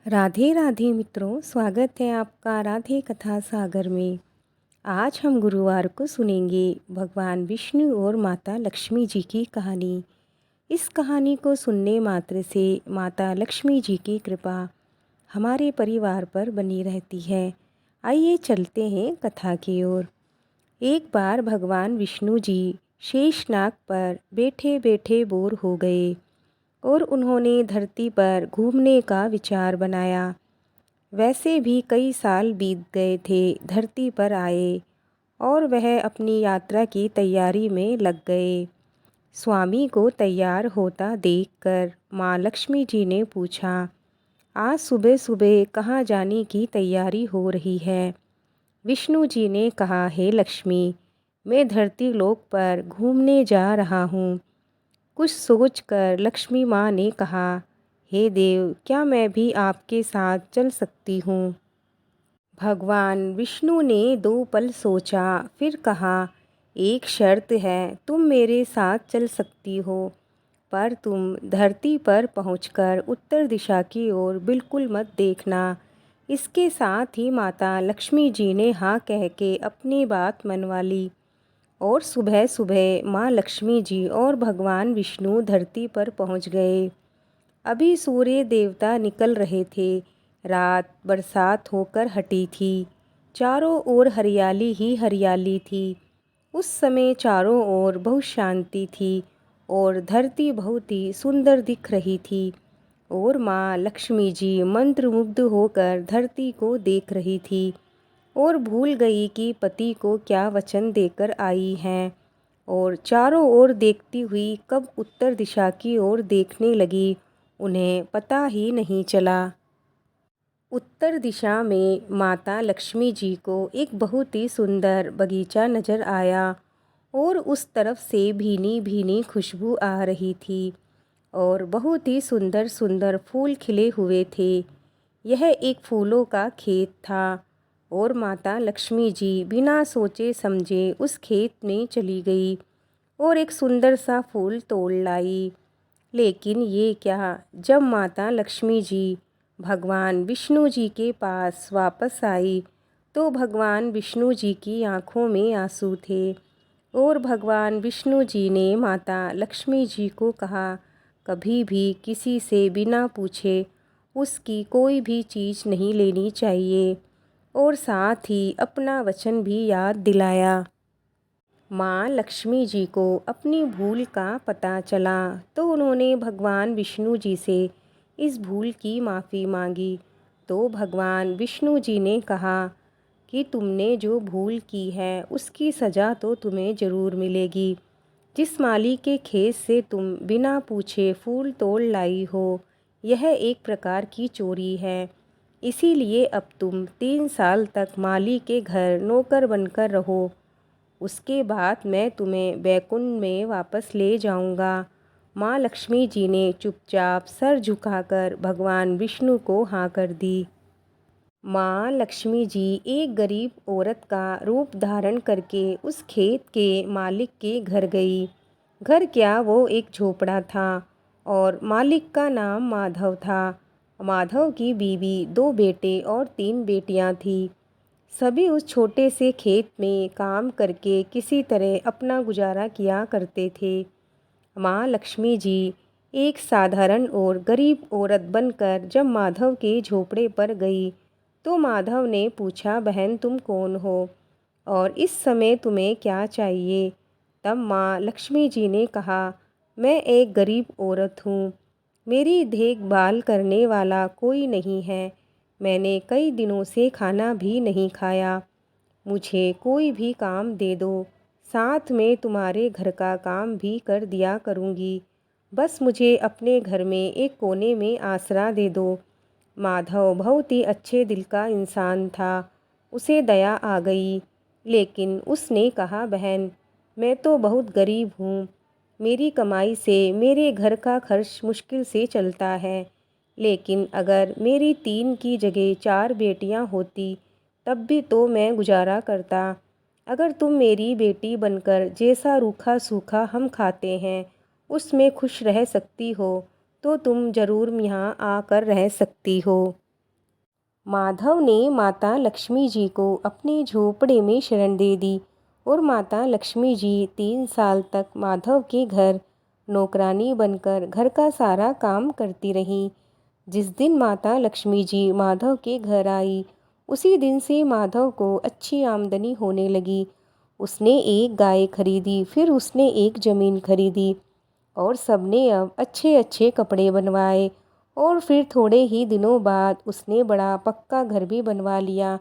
राधे राधे मित्रों, स्वागत है आपका राधे कथा सागर में। आज हम गुरुवार को सुनेंगे भगवान विष्णु और माता लक्ष्मी जी की कहानी। इस कहानी को सुनने मात्र से माता लक्ष्मी जी की कृपा हमारे परिवार पर बनी रहती है। आइए चलते हैं कथा की ओर। एक बार भगवान विष्णु जी शेषनाग पर बैठे बैठे बोर हो गए और उन्होंने धरती पर घूमने का विचार बनाया। वैसे भी कई साल बीत गए थे धरती पर आए और वह अपनी यात्रा की तैयारी में लग गए। स्वामी को तैयार होता देखकर माँ लक्ष्मी जी ने पूछा, आज सुबह सुबह कहाँ जाने की तैयारी हो रही है? विष्णु जी ने कहा, हे लक्ष्मी, मैं धरती लोक पर घूमने जा रहा हूँ। कुछ सोचकर लक्ष्मी माँ ने कहा, हे देव, क्या मैं भी आपके साथ चल सकती हूँ? भगवान विष्णु ने 2 पल सोचा, फिर कहा, एक शर्त है, तुम मेरे साथ चल सकती हो, पर तुम धरती पर पहुंचकर उत्तर दिशा की ओर बिल्कुल मत देखना। इसके साथ ही माता लक्ष्मी जी ने हाँ कह के अपनी बात मनवा ली और सुबह सुबह माँ लक्ष्मी जी और भगवान विष्णु धरती पर पहुंच गए। अभी सूर्य देवता निकल रहे थे। रात बरसात होकर हटी थी। चारों ओर हरियाली ही हरियाली थी। उस समय चारों ओर बहुत शांति थी और धरती बहुत ही सुंदर दिख रही थी और माँ लक्ष्मी जी मंत्रमुग्ध होकर धरती को देख रही थी और भूल गई कि पति को क्या वचन देकर आई हैं और चारों ओर देखती हुई कब उत्तर दिशा की ओर देखने लगी, उन्हें पता ही नहीं चला। उत्तर दिशा में माता लक्ष्मी जी को एक बहुत ही सुंदर बगीचा नजर आया और उस तरफ से भीनी भीनी खुशबू आ रही थी और बहुत ही सुंदर सुंदर फूल खिले हुए थे। यह एक फूलों का खेत था और माता लक्ष्मी जी बिना सोचे समझे उस खेत में चली गई और एक सुंदर सा फूल तोड़ लाई। लेकिन ये क्या, जब माता लक्ष्मी जी भगवान विष्णु जी के पास वापस आई तो भगवान विष्णु जी की आंखों में आंसू थे और भगवान विष्णु जी ने माता लक्ष्मी जी को कहा, कभी भी किसी से बिना पूछे उसकी कोई भी चीज़ नहीं लेनी चाहिए और साथ ही अपना वचन भी याद दिलाया। माँ लक्ष्मी जी को अपनी भूल का पता चला तो उन्होंने भगवान विष्णु जी से इस भूल की माफ़ी मांगी। तो भगवान विष्णु जी ने कहा कि तुमने जो भूल की है उसकी सज़ा तो तुम्हें ज़रूर मिलेगी। जिस माली के खेत से तुम बिना पूछे फूल तोड़ लाई हो, यह एक प्रकार की चोरी है। इसीलिए अब तुम 3 साल तक माली के घर नौकर बनकर रहो। उसके बाद मैं तुम्हें बैकुंठ में वापस ले जाऊंगा। माँ लक्ष्मी जी ने चुपचाप सर झुकाकर भगवान विष्णु को हाँ कर दी। माँ लक्ष्मी जी एक गरीब औरत का रूप धारण करके उस खेत के मालिक के घर गई। घर क्या, वो एक झोपड़ा था और मालिक का नाम माधव था। माधव की बीवी, 2 बेटे और 3 बेटियां थीं। सभी उस छोटे से खेत में काम करके किसी तरह अपना गुजारा किया करते थे। माँ लक्ष्मी जी एक साधारण और गरीब औरत बनकर जब माधव के झोपड़े पर गई तो माधव ने पूछा, बहन तुम कौन हो और इस समय तुम्हें क्या चाहिए? तब माँ लक्ष्मी जी ने कहा, मैं एक गरीब औरत हूँ। मेरी देखभाल करने वाला कोई नहीं है। मैंने कई दिनों से खाना भी नहीं खाया। मुझे कोई भी काम दे दो, साथ में तुम्हारे घर का काम भी कर दिया करूँगी। बस मुझे अपने घर में एक कोने में आसरा दे दो। माधव बहुत ही अच्छे दिल का इंसान था। उसे दया आ गई, लेकिन उसने कहा, बहन मैं तो बहुत गरीब हूँ। मेरी कमाई से मेरे घर का खर्च मुश्किल से चलता है। लेकिन अगर मेरी 3 की जगह 4 बेटियाँ होती तब भी तो मैं गुजारा करता। अगर तुम मेरी बेटी बनकर जैसा रूखा सूखा हम खाते हैं उसमें खुश रह सकती हो तो तुम ज़रूर यहाँ आकर रह सकती हो। माधव ने माता लक्ष्मी जी को अपने झोपड़े में शरण दे दी और माता लक्ष्मी जी 3 साल तक माधव के घर नौकरानी बनकर घर का सारा काम करती रहीं। जिस दिन माता लक्ष्मी जी माधव के घर आई, उसी दिन से माधव को अच्छी आमदनी होने लगी। उसने एक गाय खरीदी, फिर उसने एक ज़मीन खरीदी और सबने अब अच्छे अच्छे कपड़े बनवाए। और फिर थोड़े ही दिनों बाद उसने बड़ा पक्का घर भी बनवा लिया।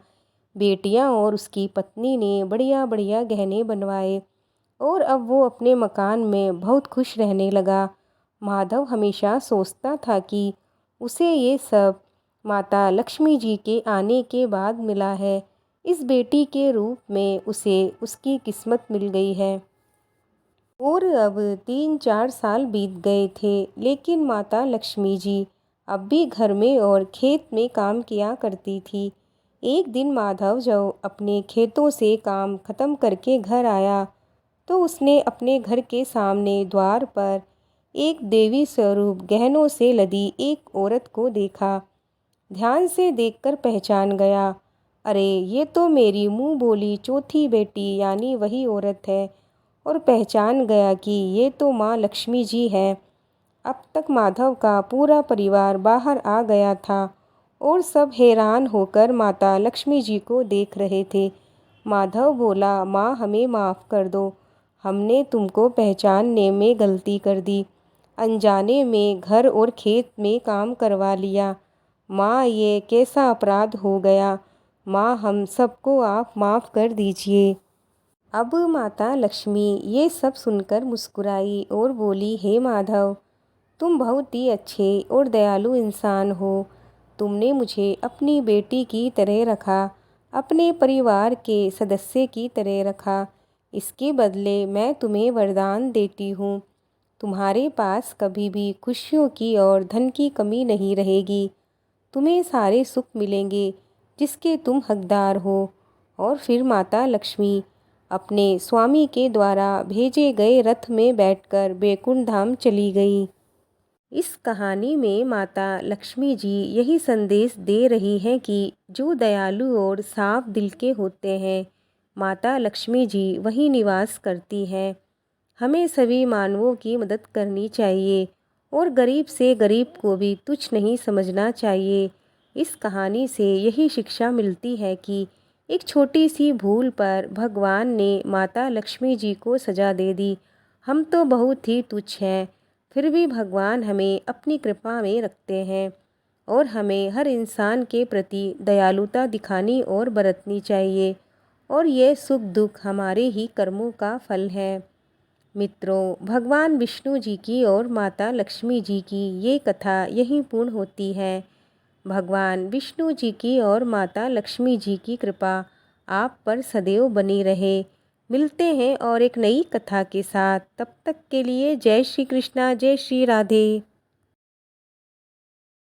बेटियां और उसकी पत्नी ने बढ़िया बढ़िया गहने बनवाए और अब वो अपने मकान में बहुत खुश रहने लगा। माधव हमेशा सोचता था कि उसे ये सब माता लक्ष्मी जी के आने के बाद मिला है। इस बेटी के रूप में उसे उसकी किस्मत मिल गई है। और अब 3-4 साल बीत गए थे, लेकिन माता लक्ष्मी जी अब भी घर में और खेत में काम किया करती थी। एक दिन माधव जब अपने खेतों से काम खत्म करके घर आया, तो उसने अपने घर के सामने द्वार पर एक देवी स्वरूप गहनों से लदी एक औरत को देखा। ध्यान से देखकर पहचान गया। अरे, ये तो मेरी मुंह बोली चौथी बेटी यानी वही औरत है। और पहचान गया कि ये तो माँ लक्ष्मी जी है। अब तक माधव का पूरा परिवार बाहर आ गया था और सब हैरान होकर माता लक्ष्मी जी को देख रहे थे। माधव बोला, माँ हमें माफ़ कर दो, हमने तुमको पहचानने में गलती कर दी, अनजाने में घर और खेत में काम करवा लिया। माँ, ये कैसा अपराध हो गया। माँ, हम सबको आप माफ़ कर दीजिए। अब माता लक्ष्मी ये सब सुनकर मुस्कुराई और बोली, हे माधव, तुम बहुत ही अच्छे और दयालु इंसान हो। तुमने मुझे अपनी बेटी की तरह रखा, अपने परिवार के सदस्य की तरह रखा। इसके बदले मैं तुम्हें वरदान देती हूँ, तुम्हारे पास कभी भी खुशियों की और धन की कमी नहीं रहेगी। तुम्हें सारे सुख मिलेंगे जिसके तुम हकदार हो। और फिर माता लक्ष्मी अपने स्वामी के द्वारा भेजे गए रथ में बैठकर बैकुंठ धाम चली गई। इस कहानी में माता लक्ष्मी जी यही संदेश दे रही हैं कि जो दयालु और साफ दिल के होते हैं, माता लक्ष्मी जी वहीं निवास करती हैं। हमें सभी मानवों की मदद करनी चाहिए और गरीब से गरीब को भी तुच्छ नहीं समझना चाहिए। इस कहानी से यही शिक्षा मिलती है कि एक छोटी सी भूल पर भगवान ने माता लक्ष्मी जी को सजा दे दी। हम तो बहुत ही तुच्छ हैं, फिर भी भगवान हमें अपनी कृपा में रखते हैं और हमें हर इंसान के प्रति दयालुता दिखानी और बरतनी चाहिए। और ये सुख दुख हमारे ही कर्मों का फल है। मित्रों, भगवान विष्णु जी की और माता लक्ष्मी जी की ये कथा यहीं पूर्ण होती है। भगवान विष्णु जी की और माता लक्ष्मी जी की कृपा आप पर सदैव बनी रहे। मिलते हैं और एक नई कथा के साथ। तब तक के लिए जय श्री कृष्णा, जय श्री राधे।